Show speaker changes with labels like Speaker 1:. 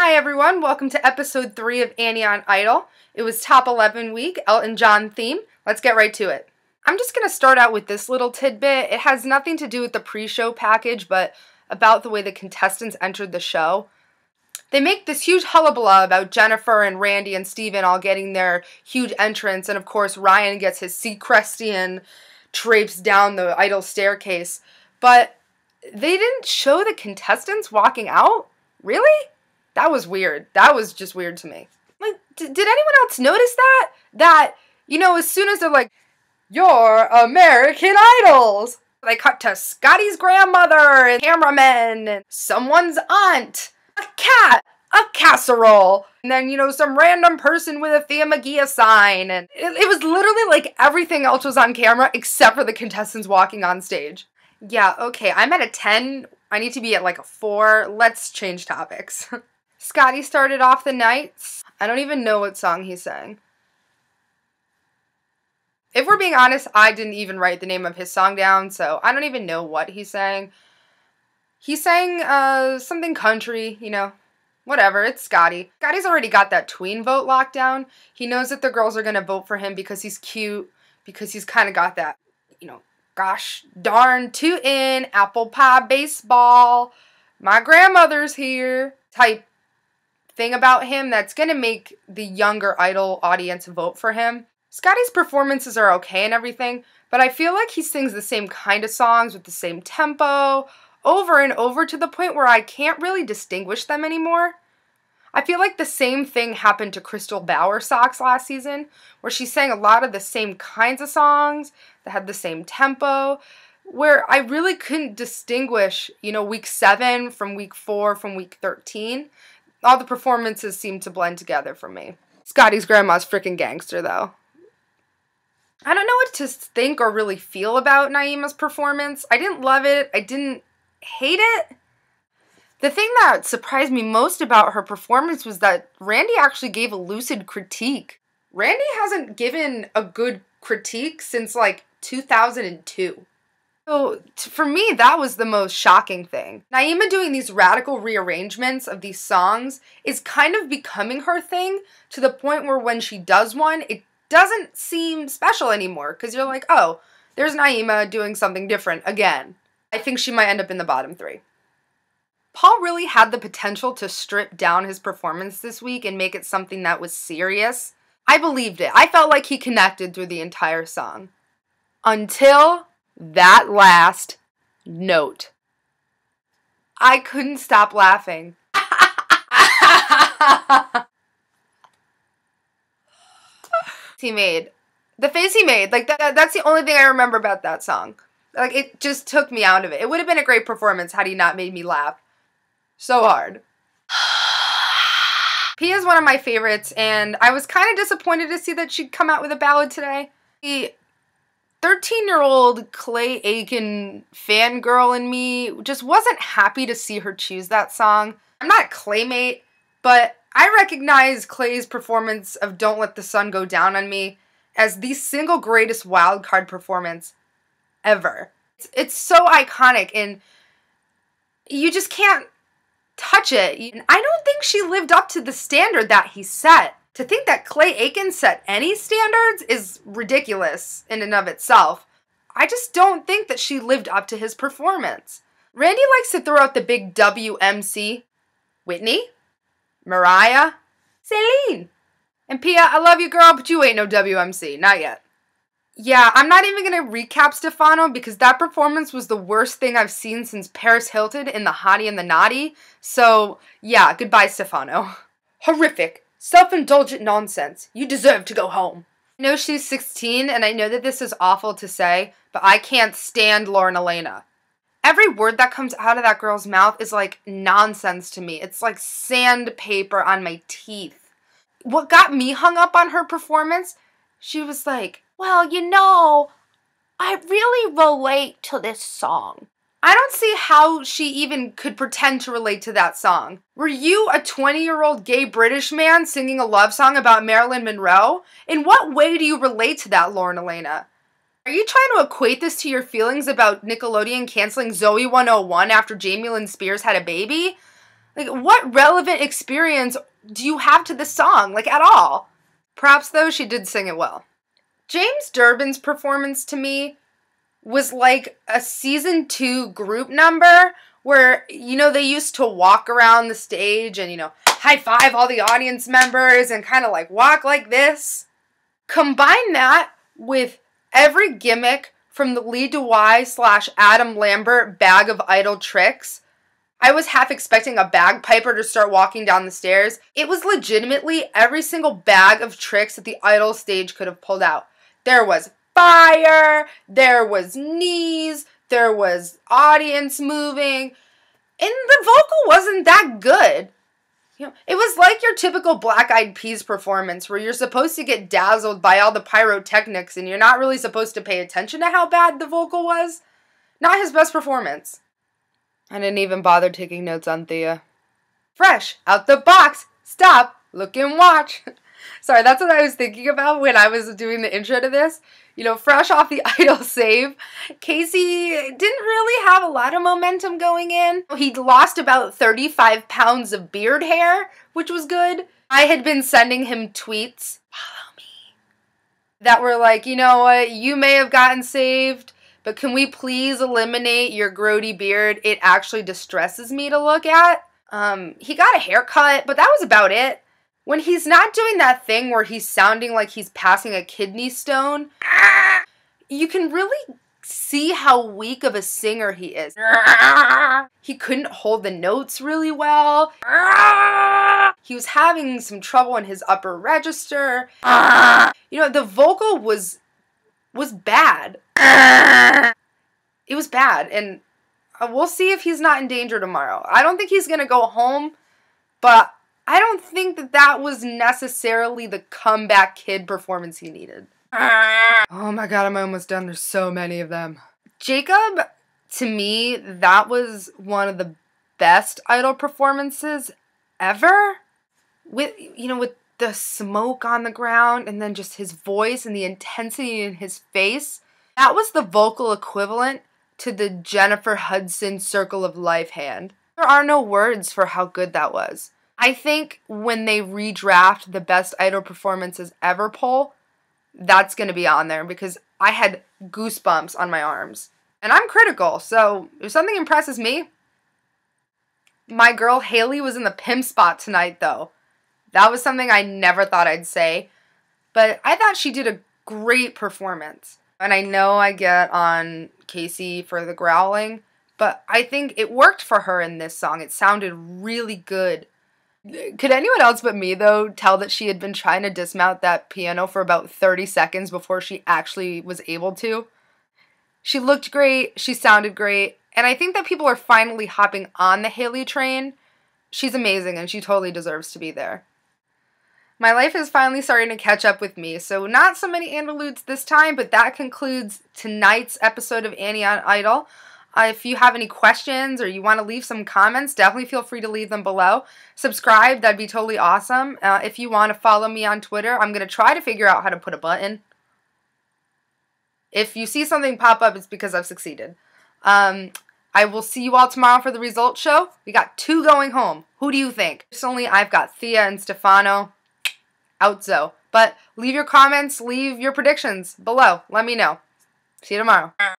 Speaker 1: Hi everyone, welcome to episode 3 of Annie on Idol. It was top 11 week, Elton John theme. Let's get right to it. I'm just going to start out with this little tidbit. It has nothing to do with the pre-show package, but about the way the contestants entered the show. They make this huge hullabaloo about Jennifer and Randy and Steven all getting their huge entrance, and of course Ryan gets his Seacrestian traipse down the Idol staircase. But they didn't show the contestants walking out? Really? That was weird. That was just weird to me. Like, did anyone else notice that? That, you know, as soon as they're like, "You're American Idols," they cut to Scotty's grandmother and cameramen and someone's aunt, a cat, a casserole, and then, you know, some random person with a Thea Magia sign. And it was literally like everything else was on camera except for the contestants walking on stage. Yeah, okay, I'm at a 10. I need to be at like a 4. Let's change topics. Scotty started off the night. I don't even know what song he sang. If we're being honest, I didn't even write the name of his song down, so I don't even know what he sang. He sang something country, you know, whatever, it's Scotty. Scotty's already got that tween vote locked down. He knows that the girls are going to vote for him because he's cute, because he's kind of got that, you know, gosh darn tootin', apple pie baseball, my grandmother's here type thing about him that's going to make the younger Idol audience vote for him. Scotty's performances are okay and everything, but I feel like he sings the same kind of songs with the same tempo over and over to the point where I can't really distinguish them anymore. I feel like the same thing happened to Crystal Bowersox last season, where she sang a lot of the same kinds of songs that had the same tempo, where I really couldn't distinguish, you know, week 7 from week 4 from week 13. All the performances seemed to blend together for me. Scotty's grandma's freaking gangster, though. I don't know what to think or really feel about Naima's performance. I didn't love it. I didn't hate it. The thing that surprised me most about her performance was that Randy actually gave a lucid critique. Randy hasn't given a good critique since like 2002. So for me, that was the most shocking thing. Naima doing these radical rearrangements of these songs is kind of becoming her thing, to the point where when she does one, it doesn't seem special anymore, because you're like, oh, there's Naima doing something different again. I think she might end up in the bottom 3. Paul really had the potential to strip down his performance this week and make it something that was serious. I believed it. I felt like he connected through the entire song. Until that last note. I couldn't stop laughing. He made. The face he made. Like, that's the only thing I remember about that song. Like, it just took me out of it. It would have been a great performance had he not made me laugh so hard. Pia is one of my favorites, and I was kind of disappointed to see that she'd come out with a ballad today. The 13-year-old Clay Aiken fangirl in me just wasn't happy to see her choose that song. I'm not a Claymate, but I recognize Clay's performance of Don't Let the Sun Go Down on Me as the single greatest wildcard performance ever. It's so iconic, and you just can't touch it. I don't think she lived up to the standard that he set. To think that Clay Aiken set any standards is ridiculous in and of itself. I just don't think that she lived up to his performance. Randy likes to throw out the big WMC. Whitney, Mariah, Celine. And Pia, I love you, girl, but you ain't no WMC. Not yet. Yeah, I'm not even going to recap Stefano because that performance was the worst thing I've seen since Paris Hilton in The Hottie and the Naughty. So, yeah, goodbye, Stefano. Horrific. Self-indulgent nonsense. You deserve to go home. I know she's 16, and I know that this is awful to say, but I can't stand Lauren Elena. Every word that comes out of that girl's mouth is like nonsense to me. It's like sandpaper on my teeth. What got me hung up on her performance, she was like, well, you know, I really relate to this song. I don't see how she even could pretend to relate to that song. Were you a 20-year-old gay British man singing a love song about Marilyn Monroe? In what way do you relate to that, Lauren Elena? Are you trying to equate this to your feelings about Nickelodeon canceling Zoe 101 after Jamie Lynn Spears had a baby? Like, what relevant experience do you have to this song? Like, at all? Perhaps, though, she did sing it well. James Durbin's performance, to me, was like a season 2 group number where, you know, they used to walk around the stage and, you know, high five all the audience members and kind of like walk like this. Combine that with every gimmick from the Lee DeWy / Adam Lambert Bag of Idol tricks. I was half expecting a bagpiper to start walking down the stairs. It was legitimately every single bag of tricks that the Idol stage could have pulled out. There was fire, there was knees, there was audience moving, and the vocal wasn't that good. You know, it was like your typical Black Eyed Peas performance where you're supposed to get dazzled by all the pyrotechnics and you're not really supposed to pay attention to how bad the vocal was. Not his best performance. I didn't even bother taking notes on Thea. Fresh out the box, stop, look and watch. Sorry, that's what I was thinking about when I was doing the intro to this. You know, fresh off the Idol save, Casey didn't really have a lot of momentum going in. He'd lost about 35 pounds of beard hair, which was good. I had been sending him tweets, follow me, that were like, you know what, you may have gotten saved, but can we please eliminate your grody beard? It actually distresses me to look at. He got a haircut, but that was about it. When he's not doing that thing where he's sounding like he's passing a kidney stone, you can really see how weak of a singer he is. He couldn't hold the notes really well. He was having some trouble in his upper register. You know, the vocal was bad. It was bad, and we'll see if he's not in danger tomorrow. I don't think he's going to go home, but I don't think that was necessarily the comeback kid performance he needed. Oh my god, I'm almost done. There's so many of them. Jacob, to me, that was one of the best Idol performances ever. With, you know, with the smoke on the ground and then just his voice and the intensity in his face. That was the vocal equivalent to the Jennifer Hudson Circle of Life hand. There are no words for how good that was. I think when they redraft the best Idol performances ever poll, that's going to be on there because I had goosebumps on my arms. And I'm critical, so if something impresses me, my girl Haley was in the pimp spot tonight, though. That was something I never thought I'd say, but I thought she did a great performance. And I know I get on Casey for the growling, but I think it worked for her in this song. It sounded really good. Could anyone else but me, though, tell that she had been trying to dismount that piano for about 30 seconds before she actually was able to? She looked great, she sounded great, and I think that people are finally hopping on the Haley train. She's amazing, and she totally deserves to be there. My life is finally starting to catch up with me, so not so many interludes this time, but that concludes tonight's episode of Annie on Idol. If you have any questions or you want to leave some comments, definitely feel free to leave them below. Subscribe, that'd be totally awesome. If you want to follow me on Twitter, I'm going to try to figure out how to put a button. If you see something pop up, it's because I've succeeded. I will see you all tomorrow for the results show. We got 2 going home. Who do you think? Personally, I've got Thea and Stefano. Outzo. But leave your comments, leave your predictions below. Let me know. See you tomorrow.